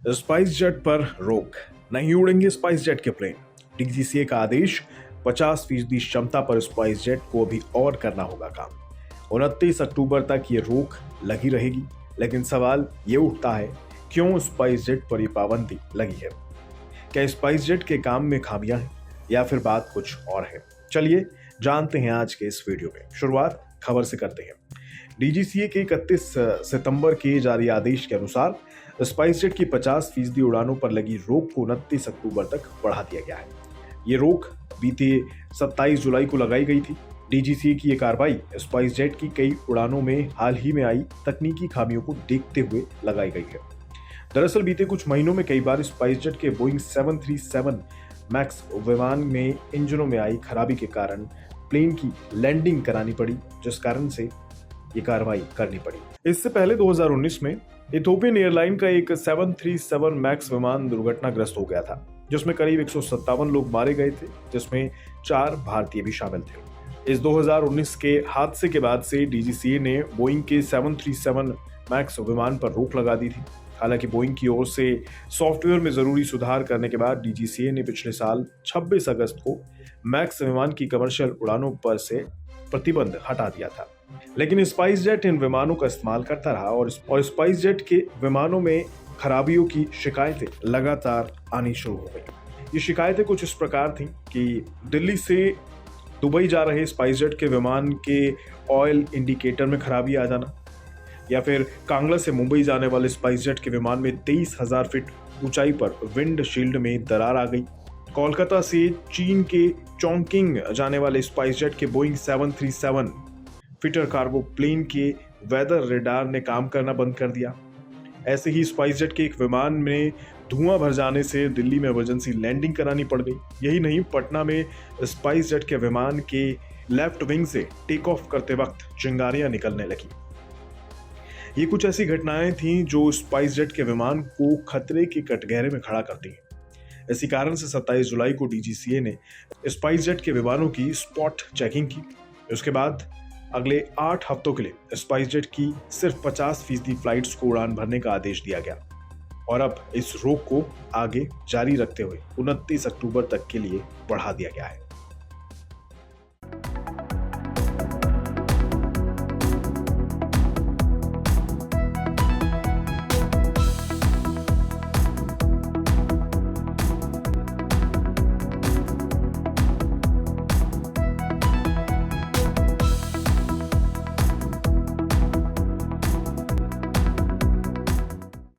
Spice jet पर रोक, नहीं उड़ेंगे स्पाइस जेट के प्लेन। डीजीसीए का आदेश, 50% क्षमता पर स्पाइस जेट को अभी और करना होगा काम। 29 अक्टूबर तक ये रोक लगी रहेगी, लेकिन सवाल ये उठता है, क्यों स्पाइस जेट पर ये पाबंदी लगी है? क्या स्पाइस जेट के काम में खामियां हैं या फिर बात कुछ और है? चलिए जानते हैं आज के इस वीडियो में। शुरुआत खबर से करते हैं। डीजीसीए के 31 सितंबर के जारी आदेश के अनुसार स्पाइस जेट की 50% उड़ानों पर लगी रोक को 29 अक्टूबर तक बढ़ा दिया गया है। ये रोक बीते 27 जुलाई को लगाई गई थी। डीजीसीए की ये कार्रवाई स्पाइस जेट की कई उड़ानों में हाल ही में आई तकनीकी खामियों को देखते हुए लगाई गई है। दरअसल बीते कुछ महीनों में कई बार स्पाइस जेट के बोइंग 737 मैक्स विमान में इंजनों में आई खराबी के कारण प्लेन की लैंडिंग करानी पड़ी, जिस कारण से ये कार्रवाई करनी पड़ी। इससे पहले 2019 में इथोपियन एयरलाइन का एक 737 मैक्स विमान दुर्घटनाग्रस्त हो गया था, जिसमें करीब 157 लोग मारे गए थे, जिसमें 4 भारतीय भी शामिल थे। इस 2019 के हादसे के बाद से डीजीसीए ने बोइंग के 737 मैक्स विमान पर रोक लगा दी थी। हालांकि बोइंग की ओर से सॉफ्टवेयर में जरूरी सुधार करने के बाद डीजीसीए ने पिछले साल 26 अगस्त को मैक्स विमान की कमर्शियल उड़ानों पर से प्रतिबंध हटा दिया था। लेकिन स्पाइस जेट इन विमानों का इस्तेमाल करता रहा और स्पाइस जेट के विमानों में खराबियों की शिकायतें लगातार आनी शुरू हो गई। ये शिकायतें कुछ इस प्रकार थीं कि दिल्ली से दुबई जा रहे स्पाइस जेट के विमान के ऑयल इंडिकेटर में खराबी आ जाना, या फिर कांगड़ा से मुंबई जाने वाले स्पाइस जेट के विमान में 23,000 फीट ऊंचाई पर विंड शील्ड में दरार आ गई। कोलकाता से चीन के चोंगकिंग जाने वाले स्पाइस जेट के बोइंग 737 फिटर कार्गो प्लेन के वेदर रेडार ने काम करना बंद कर दिया। ऐसे ही स्पाइस जेट के एक विमान में धुआं भर जाने से दिल्ली में इमरजेंसी लैंडिंग करानी पड़ गई। यही नहीं, पटना में स्पाइस जेट के विमान के लेफ्ट विंग से टेक ऑफ करते वक्त चिंगारियां निकलने लगी। ये कुछ ऐसी घटनाएं थीं जो स्पाइस जेट के विमान को खतरे के कटघरे में खड़ा करती हैं। इसी कारण से 27 जुलाई को डीजीसीए ने स्पाइस जेट के विमानों की स्पॉट चेकिंग की। उसके बाद अगले 8 हफ्तों के लिए स्पाइस जेट की सिर्फ 50% फ्लाइट्स को उड़ान भरने का आदेश दिया गया और अब इस रोक को आगे जारी रखते हुए 29 अक्टूबर तक के लिए बढ़ा दिया गया है।